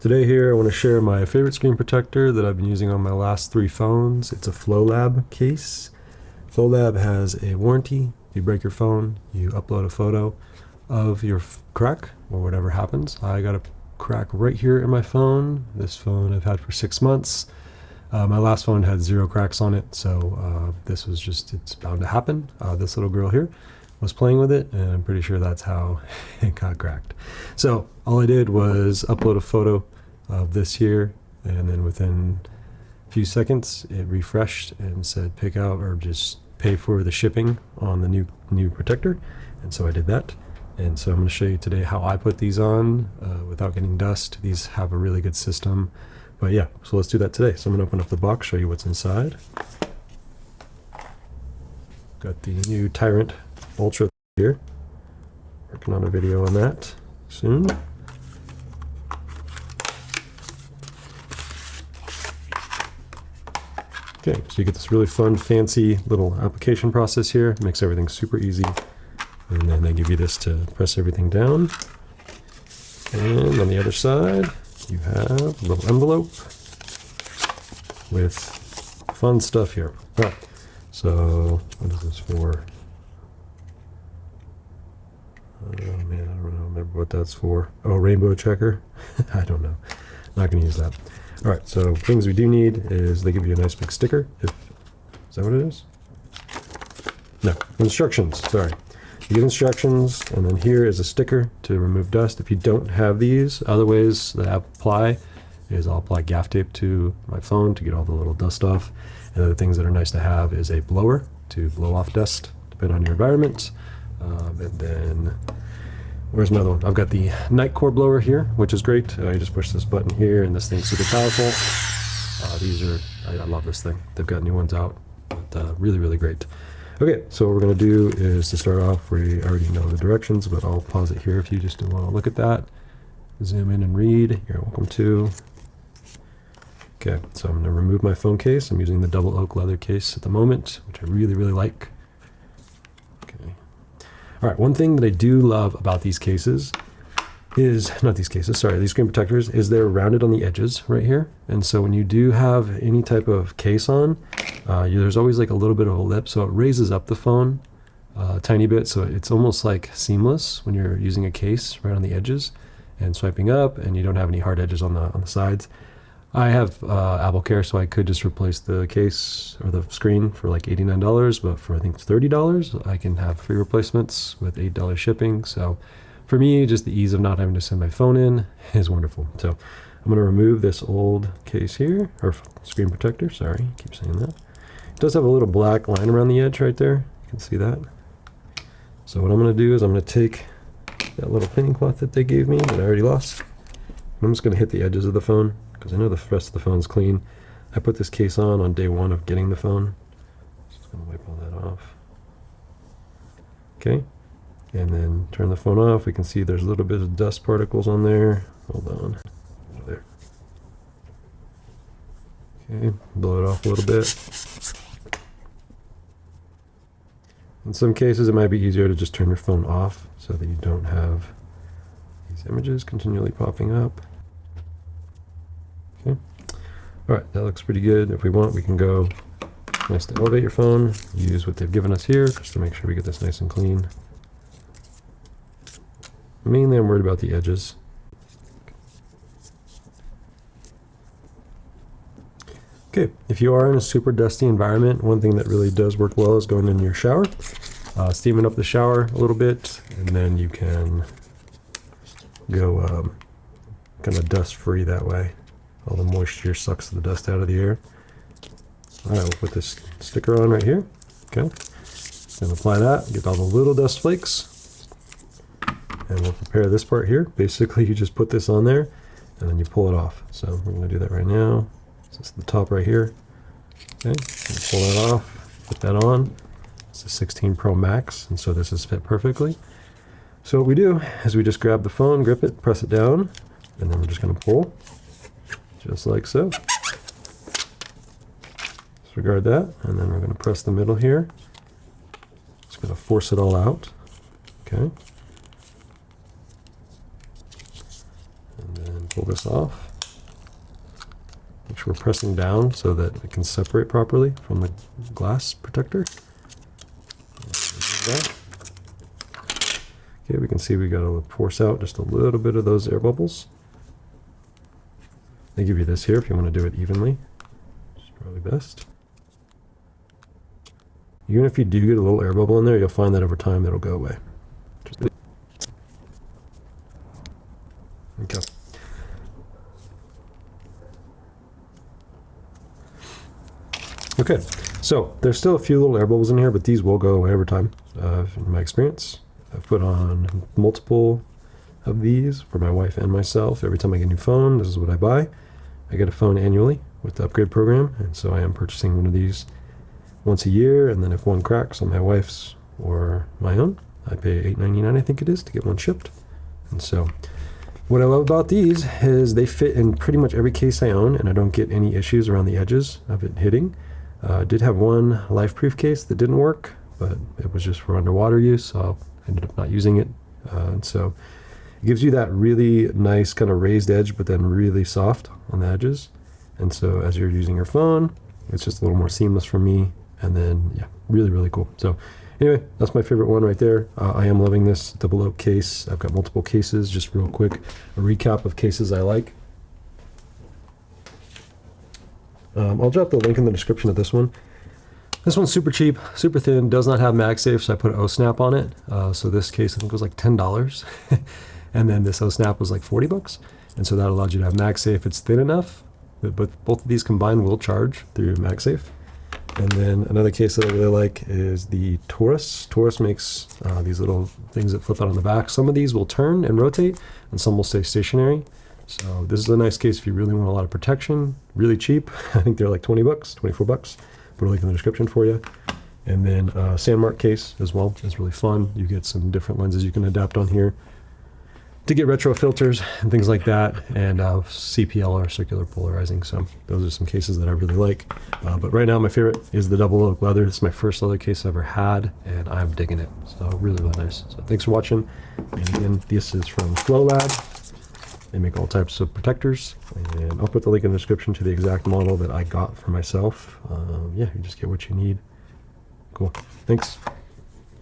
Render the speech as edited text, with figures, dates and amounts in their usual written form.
Today here I want to share my favorite screen protector that I've been using on my last 3 phones. It's a FLOLAB case. FLOLAB has a warranty. If you break your phone, you upload a photo of your crack or whatever happens. I got a crack right here in my phone. This phone I've had for 6 months. My last phone had 0 cracks on it, so this was just, it's bound to happen. This little girl here was playing with it, and I'm pretty sure that's how it got cracked. So all I did was upload a photo of this here, and then within a few seconds it refreshed and said pick out or just pay for the shipping on the new protector. And so I did that, and so I'm going to show you today how I put these on without getting dust. These have a really good system, but yeah, so let's do that today. So I'm going to open up the box, show you what's inside. Got the new Tyrant Ultra here, working on a video on that soon. Okay, so you get this really fun, fancy little application process here. It makes everything super easy. And then they give you this to press everything down. And on the other side, you have a little envelope with fun stuff here. All right, so what is this for? Oh man, I don't remember what that's for. Oh, rainbow checker? I don't know. Not gonna use that. All right, so things we do need is they give you a nice big sticker. Is that what it is? No, instructions, sorry. You get instructions, and then here is a sticker to remove dust. If you don't have these, other ways that I apply is I'll apply gaff tape to my phone to get all the little dust off. And other things that are nice to have is a blower to blow off dust, depending on your environment. And then, where's my other one? I've got the night core blower here, which is great. You just push this button here, and this thing's super powerful. These are, I love this thing. They've got new ones out, but really, really great. Okay, so what we're going to do is to start off, we already know the directions, but I'll pause it here if you just want to look at that. Zoom in and read. You're welcome to. Okay, so I'm going to remove my phone case. I'm using the double oak leather case at the moment, which I really, really like. Okay. All right, one thing that I do love about these cases is, not these cases, sorry, these screen protectors, is they're rounded on the edges right here. And so when you do have any type of case on, there's always like a little bit of a lip, so it raises up the phone a tiny bit, so it's almost like seamless when you're using a case right on the edges and swiping up, and you don't have any hard edges on the sides. I have Apple Care, so I could just replace the case or the screen for like $89, but for I think $30, I can have free replacements with $8 shipping. So for me, just the ease of not having to send my phone in is wonderful. So I'm going to remove this old case here, or screen protector, sorry, I keep saying that. It does have a little black line around the edge right there. You can see that. So what I'm going to do is I'm going to take that little cleaning cloth that they gave me that I already lost. I'm just going to hit the edges of the phone, because I know the rest of the phone's clean. I put this case on day 1 of getting the phone. Just going to wipe all that off. Okay, and then turn the phone off. We can see there's a little bit of dust particles on there. Hold on. There. Okay, blow it off a little bit. In some cases, it might be easier to just turn your phone off so that you don't have these images continually popping up. Okay. All right, that looks pretty good. If we want, we can go nice to elevate your phone, use what they've given us here just to make sure we get this nice and clean. Mainly I'm worried about the edges. Okay, if you are in a super dusty environment, one thing that really does work well is going in your shower, steaming up the shower a little bit, and then you can go kind of dust free that way. All the moisture sucks the dust out of the air. All right, we'll put this sticker on right here. Okay, then apply that, get all the little dust flakes, and we'll prepare this part here. Basically, you just put this on there, and then you pull it off. So we're going to do that right now. So it's the top right here. Okay, pull that off, put that on. It's a 16 Pro Max, and so this is fit perfectly. So what we do is we just grab the phone, grip it, press it down, and then we're just going to pull. Just like so. Disregard that, and then we're going to press the middle here. Just going to force it all out. Okay. And then pull this off. Make sure we're pressing down so that it can separate properly from the glass protector. Okay, we can see we got to force out just a little bit of those air bubbles. They give you this here if you want to do it evenly, which is probably best. Even if you do get a little air bubble in there, you'll find that over time that'll go away. Okay. Okay, so there's still a few little air bubbles in here, but these will go away over time, in my experience. I've put on multiple of these for my wife and myself. Every time I get a new phone, this is what I buy. I get a phone annually with the upgrade program, and so I am purchasing one of these once a year, and then if one cracks on my wife's or my own, I pay $8.99, I think it is, to get one shipped. And so what I love about these is they fit in pretty much every case I own, and I don't get any issues around the edges of it hitting. I did have one life-proof case that didn't work, but it was just for underwater use, so I ended up not using it. And so it gives you that really nice kind of raised edge, but then really soft on the edges. And so as you're using your phone, it's just a little more seamless for me. And then, yeah, really, really cool. So anyway, that's my favorite one right there. I am loving this double oak case. I've got multiple cases. Just real quick, a recap of cases I like. I'll drop the link in the description of this one. This one's super cheap, super thin, does not have MagSafe, so I put OSnap on it. So this case I think was like $10. And then this OSnap was like 40 bucks. And so that allows you to have MagSafe. It's thin enough, but both of these combined will charge through MagSafe. And then another case that I really like is the Taurus. Taurus makes these little things that flip out on the back. Some of these will turn and rotate, and some will stay stationary. So this is a nice case if you really want a lot of protection. Really cheap. I think they're like 20 bucks, 24 bucks. Put a link in the description for you. And then Sandmark case as well. It's really fun. You get some different lenses you can adapt on here to get retro filters and things like that, and CPL or circular polarizing. So those are some cases that I really like. But right now my favorite is the double oak leather. It's my first leather case I ever had, and I'm digging it. So really, really nice. So thanks for watching. And again, this is from FLOLAB. They make all types of protectors, and I'll put the link in the description to the exact model that I got for myself. Yeah, you just get what you need. Cool. Thanks.